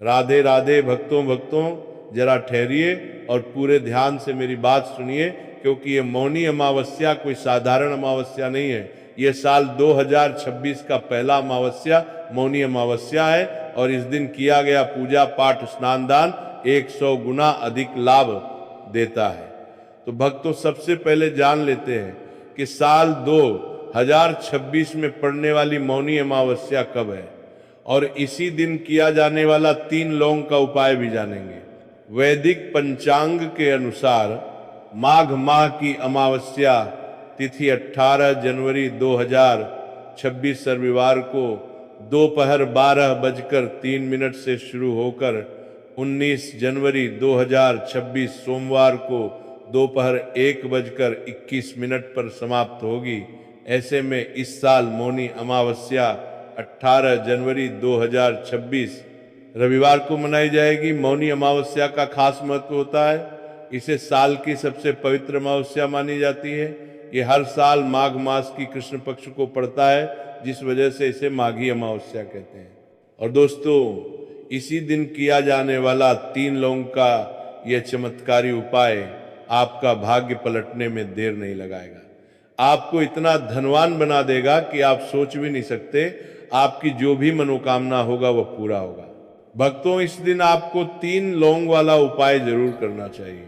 राधे राधे भक्तों भक्तों, जरा ठहरिए और पूरे ध्यान से मेरी बात सुनिए, क्योंकि ये मौनी अमावस्या कोई साधारण अमावस्या नहीं है। ये साल 2026 का पहला अमावस्या मौनी अमावस्या है, और इस दिन किया गया पूजा पाठ स्नान दान 100 गुना अधिक लाभ देता है। तो भक्तों, सबसे पहले जान लेते हैं कि साल 2026 में पड़ने वाली मौनी अमावस्या कब है, और इसी दिन किया जाने वाला 3 लौंग का उपाय भी जानेंगे। वैदिक पंचांग के अनुसार माघ माह की अमावस्या तिथि 18 जनवरी 2026 रविवार को दोपहर 12:03 से शुरू होकर 19 जनवरी 2026 सोमवार को दोपहर 1:21 पर समाप्त होगी। ऐसे में इस साल मौनी अमावस्या 18 जनवरी 2026 रविवार को मनाई जाएगी। मौनी अमावस्या का खास महत्व होता है। इसे साल की सबसे पवित्र अमावस्या मानी जाती है। ये हर साल माघ मास की कृष्ण पक्ष को पड़ता है, जिस वजह से इसे माघी अमावस्या कहते हैं। और दोस्तों, इसी दिन किया जाने वाला 3 लौंग का यह चमत्कारी उपाय आपका भाग्य पलटने में देर नहीं लगाएगा। आपको इतना धनवान बना देगा कि आप सोच भी नहीं सकते। आपकी जो भी मनोकामना होगा वह पूरा होगा। भक्तों, इस दिन आपको 3 लौंग वाला उपाय जरूर करना चाहिए।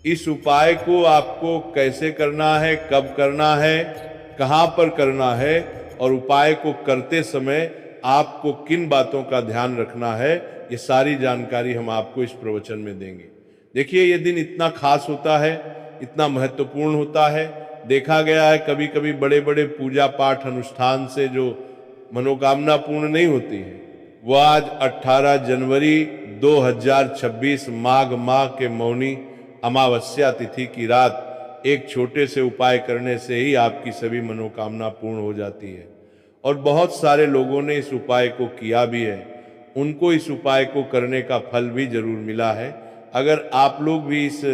इस उपाय को आपको कैसे करना है, कब करना है, कहां पर करना है, और उपाय को करते समय आपको किन बातों का ध्यान रखना है, ये सारी जानकारी हम आपको इस प्रवचन में देंगे। देखिए, ये दिन इतना खास होता है, इतना महत्वपूर्ण होता है। देखा गया है कभी कभी बड़े बड़े पूजा पाठ अनुष्ठान से जो मनोकामना पूर्ण नहीं होती है, वह आज 18 जनवरी 2026 माघ माह के मौनी अमावस्या तिथि की रात एक छोटे से उपाय करने से ही आपकी सभी मनोकामना पूर्ण हो जाती है। और बहुत सारे लोगों ने इस उपाय को किया भी है, उनको इस उपाय को करने का फल भी जरूर मिला है। अगर आप लोग भी इस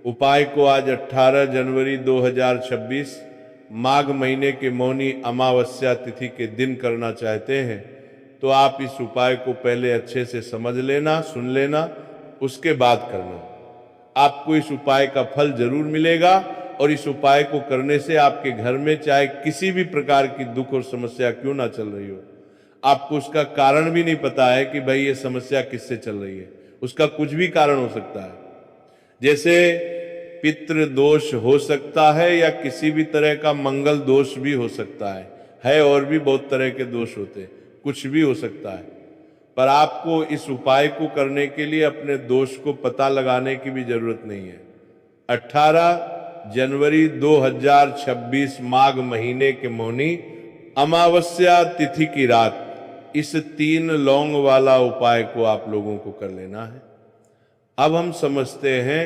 उपाय को आज 18 जनवरी 2026 माघ महीने के मौनी अमावस्या तिथि के दिन करना चाहते हैं, तो आप इस उपाय को पहले अच्छे से समझ लेना, सुन लेना, उसके बाद करना। आपको इस उपाय का फल जरूर मिलेगा, और इस उपाय को करने से आपके घर में चाहे किसी भी प्रकार की दुख और समस्या क्यों ना चल रही हो, आपको उसका कारण भी नहीं पता है कि भाई ये समस्या किससे चल रही है, उसका कुछ भी कारण हो सकता है। जैसे पितृ दोष हो सकता है, या किसी भी तरह का मंगल दोष भी हो सकता है, और भी बहुत तरह के दोष होते हैं, कुछ भी हो सकता है। पर आपको इस उपाय को करने के लिए अपने दोष को पता लगाने की भी जरूरत नहीं है। 18 जनवरी 2026 माघ महीने के मौनी अमावस्या तिथि की रात इस 3 लौंग वाला उपाय को आप लोगों को कर लेना है। अब हम समझते हैं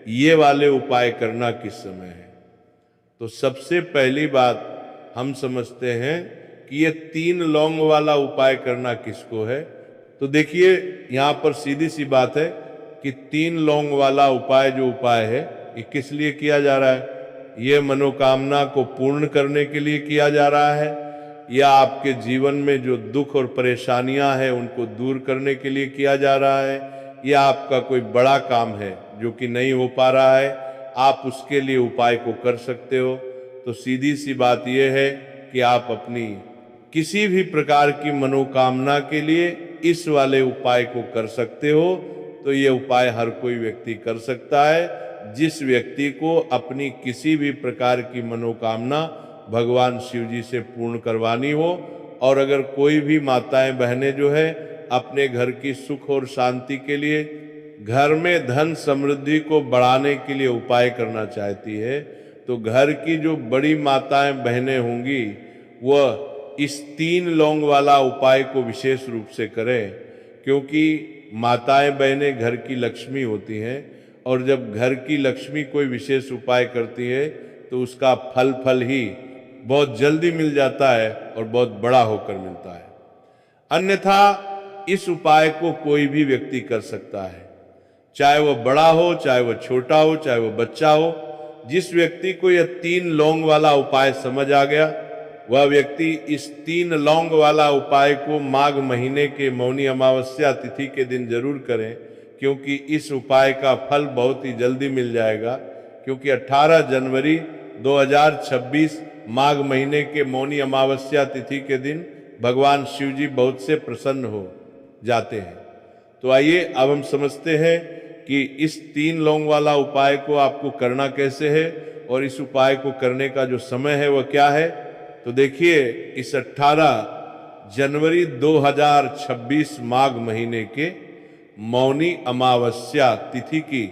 ये वाले उपाय करना किस समय है। तो सबसे पहली बात हम समझते हैं कि ये 3 लौंग वाला उपाय करना किसको है। तो देखिए, यहाँ पर सीधी सी बात है कि 3 लौंग वाला उपाय जो उपाय है, ये किस लिए किया जा रहा है। ये मनोकामना को पूर्ण करने के लिए किया जा रहा है, या आपके जीवन में जो दुख और परेशानियां हैं उनको दूर करने के लिए किया जा रहा है, या आपका कोई बड़ा काम है जो कि नहीं हो पा रहा है, आप उसके लिए उपाय को कर सकते हो। तो सीधी सी बात यह है कि आप अपनी किसी भी प्रकार की मनोकामना के लिए इस वाले उपाय को कर सकते हो। तो ये उपाय हर कोई व्यक्ति कर सकता है, जिस व्यक्ति को अपनी किसी भी प्रकार की मनोकामना भगवान शिव जी से पूर्ण करवानी हो। और अगर कोई भी माताएं बहनें जो है अपने घर की सुख और शांति के लिए, घर में धन समृद्धि को बढ़ाने के लिए उपाय करना चाहती है, तो घर की जो बड़ी माताएं बहनें होंगी वह इस 3 लौंग वाला उपाय को विशेष रूप से करें, क्योंकि माताएं बहनें घर की लक्ष्मी होती हैं, और जब घर की लक्ष्मी कोई विशेष उपाय करती है तो उसका फल ही बहुत जल्दी मिल जाता है और बहुत बड़ा होकर मिलता है। अन्यथा इस उपाय को कोई भी व्यक्ति कर सकता है, चाहे वह बड़ा हो, चाहे वह छोटा हो, चाहे वह बच्चा हो। जिस व्यक्ति को यह 3 लौंग वाला उपाय समझ आ गया, वह व्यक्ति इस 3 लौंग वाला उपाय को माघ महीने के मौनी अमावस्या तिथि के दिन जरूर करें, क्योंकि इस उपाय का फल बहुत ही जल्दी मिल जाएगा। क्योंकि 18 जनवरी 2026 माघ महीने के मौनी अमावस्या तिथि के दिन भगवान शिव जी बहुत से प्रसन्न हो जाते हैं। तो आइए अब हम समझते हैं कि इस 3 लौंग वाला उपाय को आपको करना कैसे है और इस उपाय को करने का जो समय है वह क्या है। तो देखिए, इस 18 जनवरी 2026 माघ महीने के मौनी अमावस्या तिथि की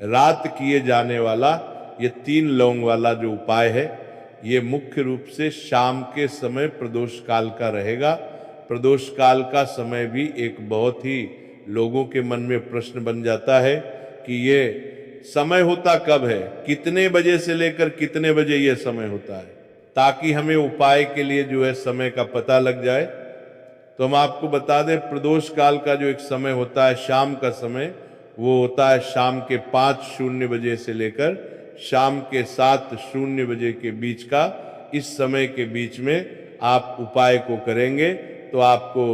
रात किए जाने वाला ये 3 लौंग वाला जो उपाय है, ये मुख्य रूप से शाम के समय प्रदोष काल का रहेगा। प्रदोष काल का समय भी एक बहुत ही लोगों के मन में प्रश्न बन जाता है कि ये समय होता कब है, कितने बजे से लेकर कितने बजे ये समय होता है, ताकि हमें उपाय के लिए जो है समय का पता लग जाए। तो हम आपको बता दें, प्रदोष काल का जो एक समय होता है, शाम का समय, वो होता है शाम के 5:00 बजे से लेकर शाम के 7:00 बजे के बीच का। इस समय के बीच में आप उपाय को करेंगे तो आपको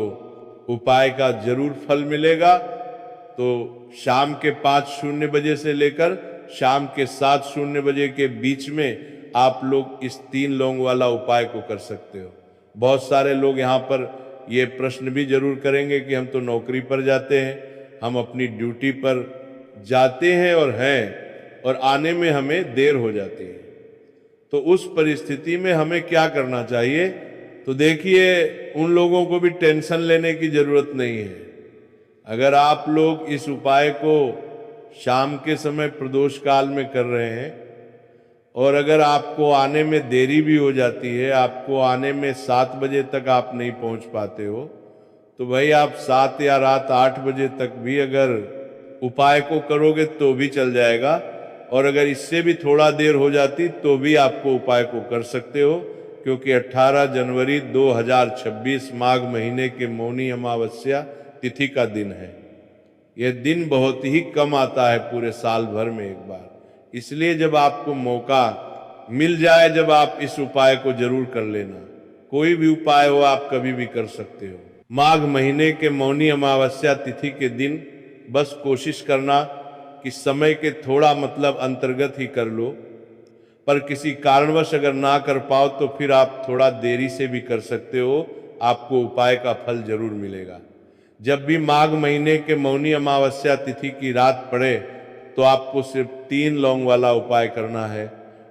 उपाय का जरूर फल मिलेगा। तो शाम के 5:00 बजे से लेकर शाम के 7:00 बजे के बीच में आप लोग इस 3 लौंग वाला उपाय को कर सकते हो। बहुत सारे लोग यहाँ पर ये प्रश्न भी जरूर करेंगे कि हम तो नौकरी पर जाते हैं, हम अपनी ड्यूटी पर जाते हैं और आने में हमें देर हो जाती है, तो उस परिस्थिति में हमें क्या करना चाहिए। तो देखिए, उन लोगों को भी टेंशन लेने की जरूरत नहीं है। अगर आप लोग इस उपाय को शाम के समय प्रदोष काल में कर रहे हैं और अगर आपको आने में देरी भी हो जाती है, आपको आने में 7 बजे तक आप नहीं पहुंच पाते हो, तो भाई आप 7 या रात 8 बजे तक भी अगर उपाय को करोगे तो भी चल जाएगा। और अगर इससे भी थोड़ा देर हो जाती तो भी आपको उपाय को कर सकते हो, क्योंकि 18 जनवरी 2026 माघ महीने के मौनी अमावस्या तिथि का दिन है। यह दिन बहुत ही कम आता है पूरे साल भर में एक बार, इसलिए जब आपको मौका मिल जाए, जब आप इस उपाय को जरूर कर लेना। कोई भी उपाय हो आप कभी भी कर सकते हो। माघ महीने के मौनी अमावस्या तिथि के दिन बस कोशिश करना कि समय के थोड़ा अंतर्गत ही कर लो, पर किसी कारणवश अगर ना कर पाओ तो फिर आप थोड़ा देरी से भी कर सकते हो, आपको उपाय का फल जरूर मिलेगा। जब भी माघ महीने के मौनी अमावस्या तिथि की रात पड़े तो आपको सिर्फ 3 लौंग वाला उपाय करना है।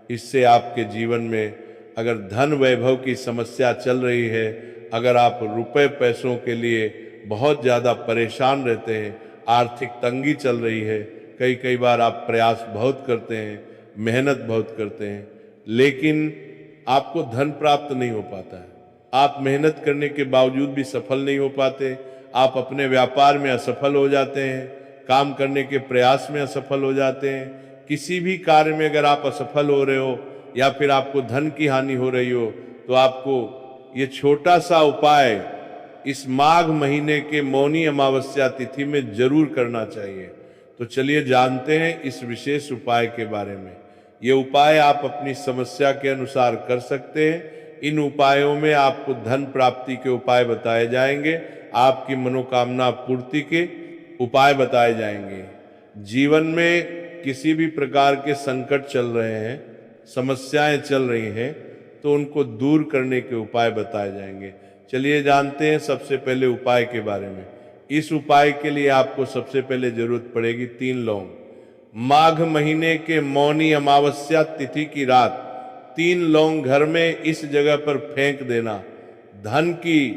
इससे आपके जीवन में अगर धन वैभव की समस्या चल रही है, अगर आप रुपए पैसों के लिए बहुत ज़्यादा परेशान रहते हैं, आर्थिक तंगी चल रही है, कई बार आप प्रयास बहुत करते हैं, मेहनत बहुत करते हैं, लेकिन आपको धन प्राप्त नहीं हो पाता है, आप मेहनत करने के बावजूद भी सफल नहीं हो पाते, आप अपने व्यापार में असफल हो जाते हैं, काम करने के प्रयास में असफल हो जाते हैं, किसी भी कार्य में अगर आप असफल हो रहे हो या फिर आपको धन की हानि हो रही हो, तो आपको ये छोटा सा उपाय इस माघ महीने के मौनी अमावस्या तिथि में जरूर करना चाहिए। तो चलिए जानते हैं इस विशेष उपाय के बारे में। ये उपाय आप अपनी समस्या के अनुसार कर सकते हैं। इन उपायों में आपको धन प्राप्ति के उपाय बताए जाएंगे, आपकी मनोकामना पूर्ति के उपाय बताए जाएंगे। जीवन में किसी भी प्रकार के संकट चल रहे हैं, समस्याएं चल रही हैं, तो उनको दूर करने के उपाय बताए जाएंगे। चलिए जानते हैं सबसे पहले उपाय के बारे में। इस उपाय के लिए आपको सबसे पहले जरूरत पड़ेगी 3 लौंग। माघ महीने के मौनी अमावस्या तिथि की रात 3 लौंग घर में इस जगह पर फेंक देना। धन की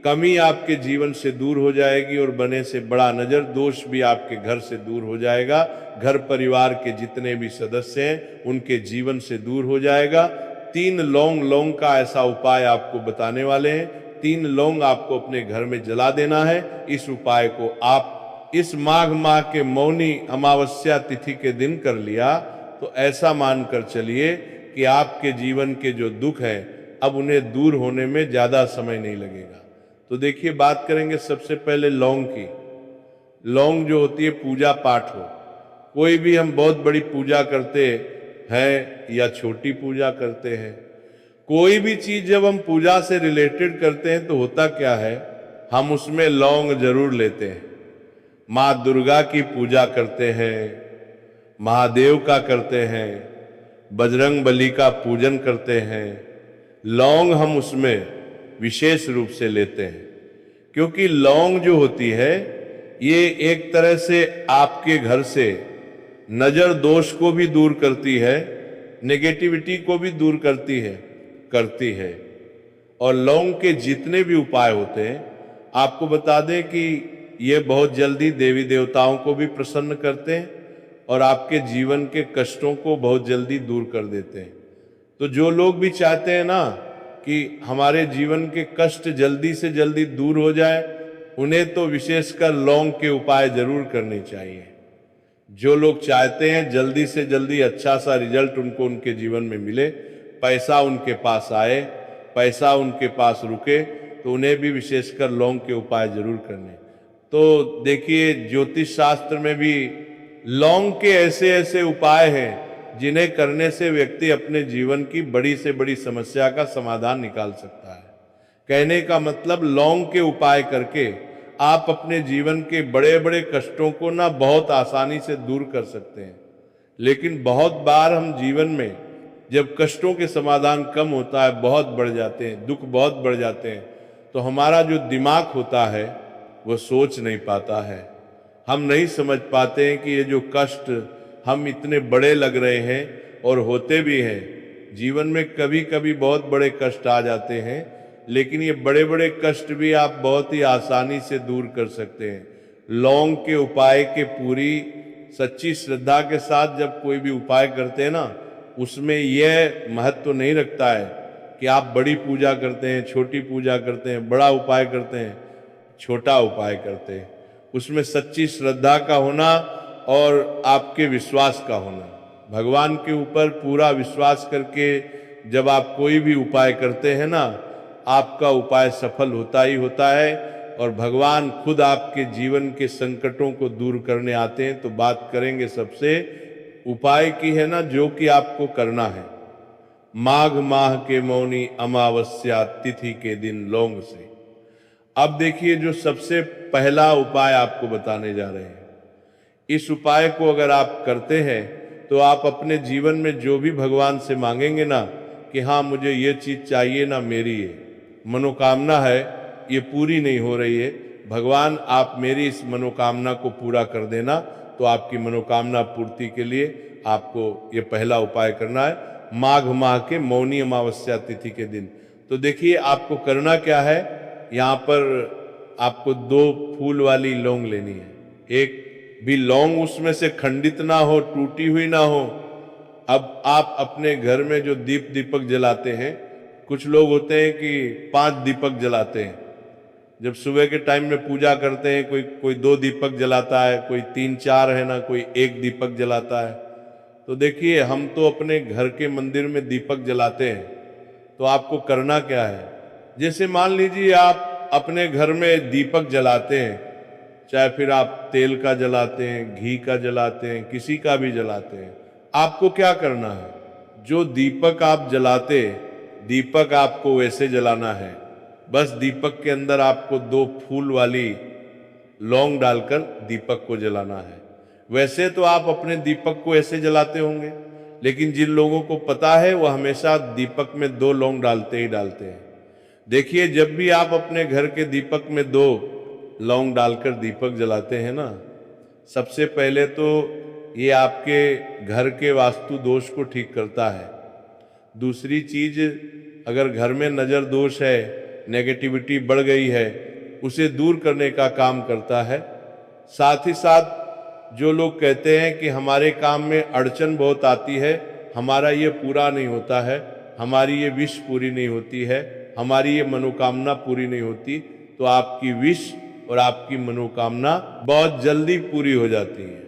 कमी आपके जीवन से दूर हो जाएगी और बने से बड़ा नजर दोष भी आपके घर से दूर हो जाएगा। घर परिवार के जितने भी सदस्य हैं उनके जीवन से दूर हो जाएगा। 3 लौंग का ऐसा उपाय आपको बताने वाले हैं। 3 लौंग आपको अपने घर में जला देना है। इस उपाय को आप इस माघ माह के मौनी अमावस्या तिथि के दिन कर लिया तो ऐसा मानकर चलिए कि आपके जीवन के जो दुख हैं अब उन्हें दूर होने में ज्यादा समय नहीं लगेगा। तो देखिए, बात करेंगे सबसे पहले लौंग की। लौंग जो होती है, पूजा पाठ हो, कोई भी हम बहुत बड़ी पूजा करते हैं या छोटी पूजा करते हैं, कोई भी चीज जब हम पूजा से रिलेटेड करते हैं तो होता क्या है, हम उसमें लौंग जरूर लेते हैं। माँ दुर्गा की पूजा करते हैं, महादेव का करते हैं, बजरंग बली का पूजन करते हैं, लौंग हम उसमें विशेष रूप से लेते हैं। क्योंकि लौंग जो होती है ये एक तरह से आपके घर से नजर दोष को भी दूर करती है, नेगेटिविटी को भी दूर करती है। और लौंग के जितने भी उपाय होते हैं, आपको बता दें कि ये बहुत जल्दी देवी देवताओं को भी प्रसन्न करते हैं और आपके जीवन के कष्टों को बहुत जल्दी दूर कर देते हैं। तो जो लोग भी चाहते हैं ना कि हमारे जीवन के कष्ट जल्दी से जल्दी दूर हो जाए, उन्हें तो विशेषकर लौंग के उपाय जरूर करने चाहिए। जो लोग चाहते हैं जल्दी से जल्दी अच्छा सा रिजल्ट उनको उनके जीवन में मिले, पैसा उनके पास आए, पैसा उनके पास रुके, तो उन्हें भी विशेषकर लौंग के उपाय जरूर करने। तो देखिए ज्योतिष शास्त्र में भी लौंग के ऐसे ऐसे उपाय हैं जिन्हें करने से व्यक्ति अपने जीवन की बड़ी से बड़ी समस्या का समाधान निकाल सकता है। कहने का मतलब लौंग के उपाय करके आप अपने जीवन के बड़े बड़े कष्टों को ना बहुत आसानी से दूर कर सकते हैं। लेकिन बहुत बार हम जीवन में जब कष्टों के समाधान कम होता है, बहुत बढ़ जाते हैं, दुख बहुत बढ़ जाते हैं, तो हमारा जो दिमाग होता है वो सोच नहीं पाता है। हम नहीं समझ पाते हैं कि ये जो कष्ट हम इतने बड़े लग रहे हैं और होते भी हैं। जीवन में कभी कभी बहुत बड़े कष्ट आ जाते हैं, लेकिन ये बड़े बड़े कष्ट भी आप बहुत ही आसानी से दूर कर सकते हैं। लौंग के उपाय के पूरी सच्ची श्रद्धा के साथ जब कोई भी उपाय करते हैं ना, उसमें यह महत्व नहीं रखता है कि आप बड़ी पूजा करते हैं, छोटी पूजा करते हैं, बड़ा उपाय करते हैं, छोटा उपाय करते हैं। उसमें सच्ची श्रद्धा का होना और आपके विश्वास का होना। भगवान के ऊपर पूरा विश्वास करके जब आप कोई भी उपाय करते हैं ना, आपका उपाय सफल होता ही होता है और भगवान खुद आपके जीवन के संकटों को दूर करने आते हैं। तो बात करेंगे सबसे उपाय की है ना, जो कि आपको करना है। माघ माह के मौनी अमावस्या तिथि के दिन लौंग से। अब देखिए जो सबसे पहला उपाय आपको बताने जा रहे हैं, इस उपाय को अगर आप करते हैं तो आप अपने जीवन में जो भी भगवान से मांगेंगे ना कि हाँ मुझे ये चीज़ चाहिए ना, मेरी ये मनोकामना है ये पूरी नहीं हो रही है, भगवान आप मेरी इस मनोकामना को पूरा कर देना। तो आपकी मनोकामना पूर्ति के लिए आपको ये पहला उपाय करना है, माघ माह के मौनी अमावस्या तिथि के दिन। तो देखिए आपको करना क्या है, यहाँ पर आपको 2 फूल वाली लौंग लेनी है। एक भी लौंग उसमें से खंडित ना हो, टूटी हुई ना हो। अब आप अपने घर में जो दीपक जलाते हैं, कुछ लोग होते हैं कि 5 दीपक जलाते हैं। जब सुबह के टाइम में पूजा करते हैं, कोई 2 दीपक जलाता है, कोई 3-4 है ना, कोई 1 दीपक जलाता है। तो देखिए हम तो अपने घर के मंदिर में दीपक जलाते हैं। तो आपको करना क्या है, जैसे मान लीजिए आप अपने घर में दीपक जलाते हैं, चाहे फिर आप तेल का जलाते हैं, घी का जलाते हैं, किसी का भी जलाते हैं, आपको क्या करना है, जो दीपक आप जलाते, दीपक आपको वैसे जलाना है। बस दीपक के अंदर आपको 2 फूल वाली लौंग डालकर दीपक को जलाना है। वैसे तो आप अपने दीपक को ऐसे जलाते होंगे, लेकिन जिन लोगों को पता है वो हमेशा दीपक में 2 लौंग डालते ही डालते हैं। देखिए जब भी आप अपने घर के दीपक में 2 लौंग डालकर दीपक जलाते हैं ना, सबसे पहले तो ये आपके घर के वास्तु दोष को ठीक करता है। दूसरी चीज, अगर घर में नज़र दोष है, नेगेटिविटी बढ़ गई है, उसे दूर करने का काम करता है। साथ ही साथ जो लोग कहते हैं कि हमारे काम में अड़चन बहुत आती है, हमारा ये पूरा नहीं होता है, हमारी ये विश पूरी नहीं होती है, हमारी ये मनोकामना पूरी नहीं होती, तो आपकी विश और आपकी मनोकामना बहुत जल्दी पूरी हो जाती है।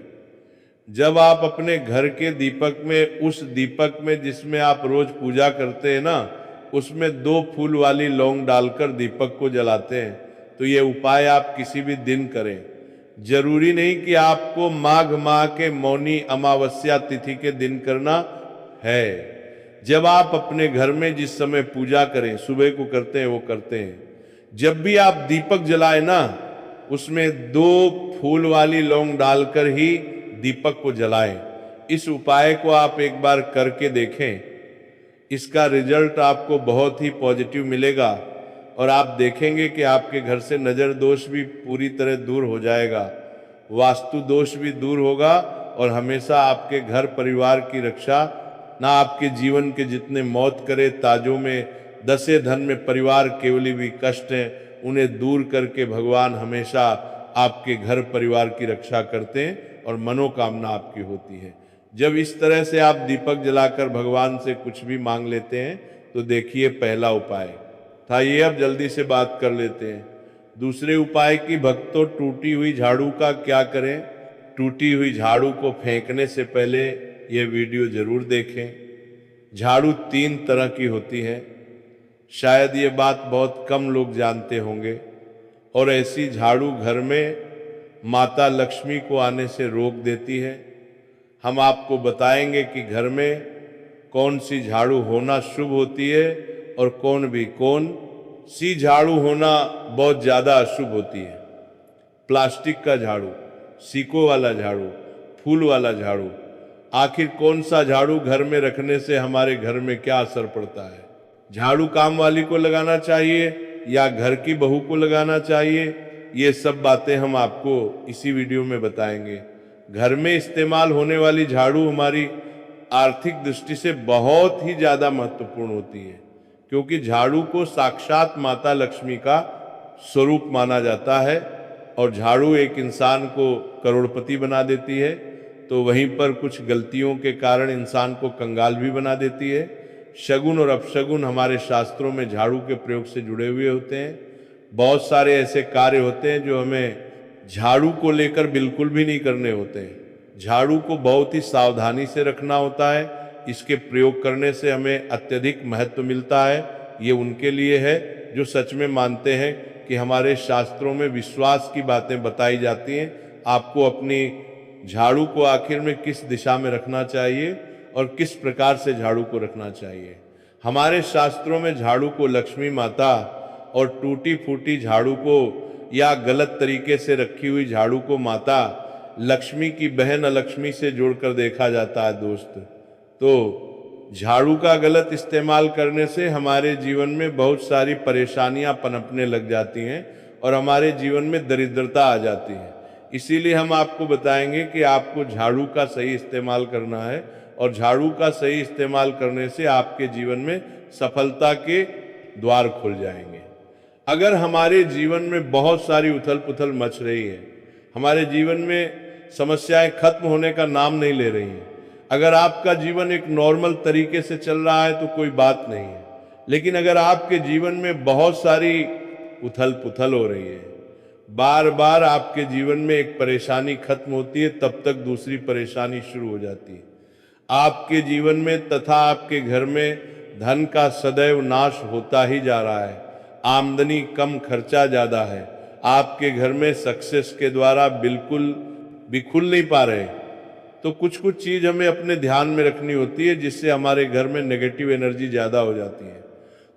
जब आप अपने घर के दीपक में, उस दीपक में जिसमें आप रोज पूजा करते हैं ना, उसमें 2 फूल वाली लौंग डालकर दीपक को जलाते हैं, तो ये उपाय आप किसी भी दिन करें। जरूरी नहीं कि आपको माघ माह के मौनी अमावस्या तिथि के दिन करना है। जब आप अपने घर में जिस समय पूजा करें, सुबह को करते हैं वो करते हैं, जब भी आप दीपक जलाए ना, उसमें 2 फूल वाली लौंग डालकर ही दीपक को जलाएं। इस उपाय को आप एक बार करके देखें, इसका रिजल्ट आपको बहुत ही पॉजिटिव मिलेगा और आप देखेंगे कि आपके घर से नज़र दोष भी पूरी तरह दूर हो जाएगा, वास्तु दोष भी दूर होगा और हमेशा आपके घर परिवार की रक्षा, ना आपके जीवन के जितने मौत करे ताजों में, दसे धन में परिवार केवली भी कष्ट हैं, उन्हें दूर करके भगवान हमेशा आपके घर परिवार की रक्षा करते हैं और मनोकामना आपकी होती है। जब इस तरह से आप दीपक जलाकर भगवान से कुछ भी मांग लेते हैं तो देखिए पहला उपाय था ये। अब जल्दी से बात कर लेते हैं दूसरे उपाय की। भक्तों, टूटी हुई झाड़ू का क्या करें? टूटी हुई झाड़ू को फेंकने से पहले ये वीडियो जरूर देखें। झाड़ू 3 तरह की होती है, शायद ये बात बहुत कम लोग जानते होंगे, और ऐसी झाड़ू घर में माता लक्ष्मी को आने से रोक देती है। हम आपको बताएंगे कि घर में कौन सी झाड़ू होना शुभ होती है और कौन सी झाड़ू होना बहुत ज़्यादा अशुभ होती है। प्लास्टिक का झाड़ू, सीकों वाला झाड़ू, फूल वाला झाड़ू, आखिर कौन सा झाड़ू घर में रखने से हमारे घर में क्या असर पड़ता है? झाड़ू काम वाली को लगाना चाहिए या घर की बहू को लगाना चाहिए? ये सब बातें हम आपको इसी वीडियो में बताएंगे। घर में इस्तेमाल होने वाली झाड़ू हमारी आर्थिक दृष्टि से बहुत ही ज़्यादा महत्वपूर्ण होती है, क्योंकि झाड़ू को साक्षात माता लक्ष्मी का स्वरूप माना जाता है और झाड़ू एक इंसान को करोड़पति बना देती है, तो वहीं पर कुछ गलतियों के कारण इंसान को कंगाल भी बना देती है। शगुन और अपशगुन हमारे शास्त्रों में झाड़ू के प्रयोग से जुड़े हुए होते हैं। बहुत सारे ऐसे कार्य होते हैं जो हमें झाड़ू को लेकर बिल्कुल भी नहीं करने होते हैं। झाड़ू को बहुत ही सावधानी से रखना होता है, इसके प्रयोग करने से हमें अत्यधिक महत्व मिलता है। ये उनके लिए है जो सच में मानते हैं कि हमारे शास्त्रों में विश्वास की बातें बताई जाती हैं। आपको अपनी झाड़ू को आखिर में किस दिशा में रखना चाहिए और किस प्रकार से झाड़ू को रखना चाहिए। हमारे शास्त्रों में झाड़ू को लक्ष्मी माता और टूटी फूटी झाड़ू को या गलत तरीके से रखी हुई झाड़ू को माता लक्ष्मी की बहन अलक्ष्मी से जोड़कर देखा जाता है दोस्त। तो झाड़ू का गलत इस्तेमाल करने से हमारे जीवन में बहुत सारी परेशानियां पनपने लग जाती हैं और हमारे जीवन में दरिद्रता आ जाती है। इसीलिए हम आपको बताएंगे कि आपको झाड़ू का सही इस्तेमाल करना है और झाड़ू का सही इस्तेमाल करने से आपके जीवन में सफलता के द्वार खुल जाएंगे। अगर हमारे जीवन में बहुत सारी उथल पुथल मच रही है, हमारे जीवन में समस्याएं खत्म होने का नाम नहीं ले रही हैं, अगर आपका जीवन एक नॉर्मल तरीके से चल रहा है तो कोई बात नहीं है, लेकिन अगर आपके जीवन में बहुत सारी उथल पुथल हो रही है, बार बार आपके जीवन में एक परेशानी खत्म होती है तब तक दूसरी परेशानी शुरू हो जाती है, आपके जीवन में तथा आपके घर में धन का सदैव नाश होता ही जा रहा है, आमदनी कम खर्चा ज़्यादा है, आपके घर में सक्सेस के द्वारा बिल्कुल भी खुल नहीं पा रहे, तो कुछ कुछ चीज़ हमें अपने ध्यान में रखनी होती है जिससे हमारे घर में नेगेटिव एनर्जी ज़्यादा हो जाती है,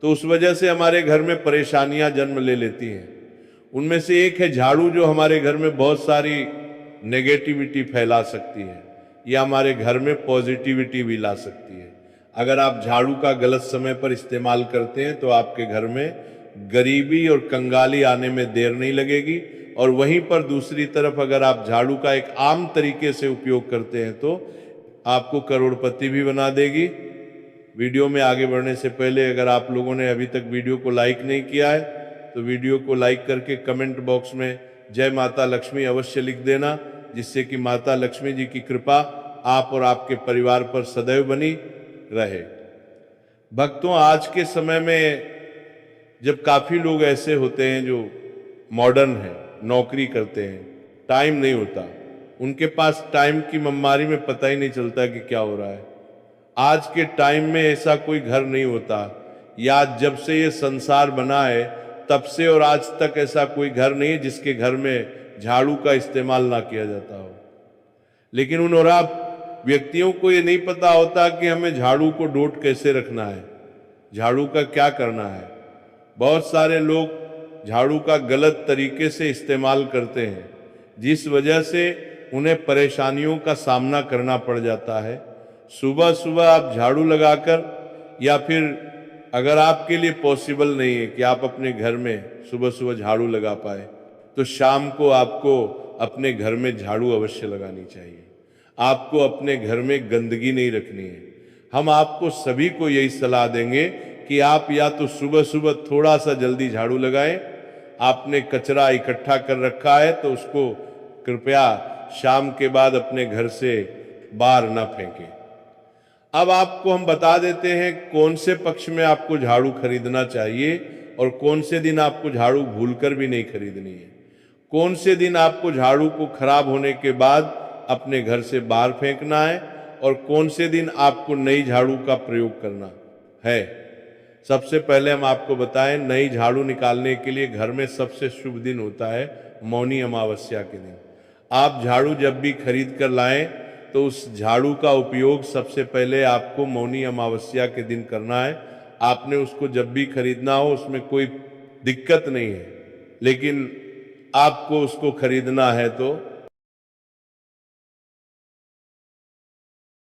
तो उस वजह से हमारे घर में परेशानियां जन्म ले लेती हैं। उनमें से एक है झाड़ू, जो हमारे घर में बहुत सारी नेगेटिविटी फैला सकती है या हमारे घर में पॉजिटिविटी भी ला सकती है। अगर आप झाड़ू का गलत समय पर इस्तेमाल करते हैं तो आपके घर में गरीबी और कंगाली आने में देर नहीं लगेगी, और वहीं पर दूसरी तरफ अगर आप झाड़ू का एक आम तरीके से उपयोग करते हैं तो आपको करोड़पति भी बना देगी। वीडियो में आगे बढ़ने से पहले अगर आप लोगों ने अभी तक वीडियो को लाइक नहीं किया है तो वीडियो को लाइक करके कमेंट बॉक्स में जय माता लक्ष्मी अवश्य लिख देना, जिससे कि माता लक्ष्मी जी की कृपा आप और आपके परिवार पर सदैव बनी रहे। भक्तों, आज के समय में जब काफ़ी लोग ऐसे होते हैं जो मॉडर्न हैं, नौकरी करते हैं, टाइम नहीं होता, उनके पास टाइम की मम्मारी में पता ही नहीं चलता कि क्या हो रहा है। आज के टाइम में ऐसा कोई घर नहीं होता, या जब से ये संसार बना है तब से और आज तक ऐसा कोई घर नहीं है जिसके घर में झाड़ू का इस्तेमाल ना किया जाता हो। लेकिन उन और आप व्यक्तियों को ये नहीं पता होता कि हमें झाड़ू को डोट कैसे रखना है, झाड़ू का क्या करना है। बहुत सारे लोग झाड़ू का गलत तरीके से इस्तेमाल करते हैं, जिस वजह से उन्हें परेशानियों का सामना करना पड़ जाता है। सुबह सुबह आप झाड़ू लगाकर, या फिर अगर आपके लिए पॉसिबल नहीं है कि आप अपने घर में सुबह सुबह झाड़ू लगा पाए, तो शाम को आपको अपने घर में झाड़ू अवश्य लगानी चाहिए। आपको अपने घर में गंदगी नहीं रखनी है। हम आपको सभी को यही सलाह देंगे कि आप या तो सुबह सुबह थोड़ा सा जल्दी झाड़ू लगाएं। आपने कचरा इकट्ठा कर रखा है तो उसको कृपया शाम के बाद अपने घर से बाहर ना फेंकें। अब आपको हम बता देते हैं कौन से पक्ष में आपको झाड़ू खरीदना चाहिए और कौन से दिन आपको झाड़ू भूलकर भी नहीं खरीदनी है। कौन से दिन आपको झाड़ू को खराब होने के बाद अपने घर से बाहर फेंकना है और कौन से दिन आपको नई झाड़ू का प्रयोग करना है। सबसे पहले हम आपको बताएं, नई झाड़ू निकालने के लिए घर में सबसे शुभ दिन होता है मौनी अमावस्या के दिन। आप झाड़ू जब भी खरीद कर लाएं तो उस झाड़ू का उपयोग सबसे पहले आपको मौनी अमावस्या के दिन करना है। आपने उसको जब भी खरीदना हो उसमें कोई दिक्कत नहीं है, लेकिन आपको उसको खरीदना है तो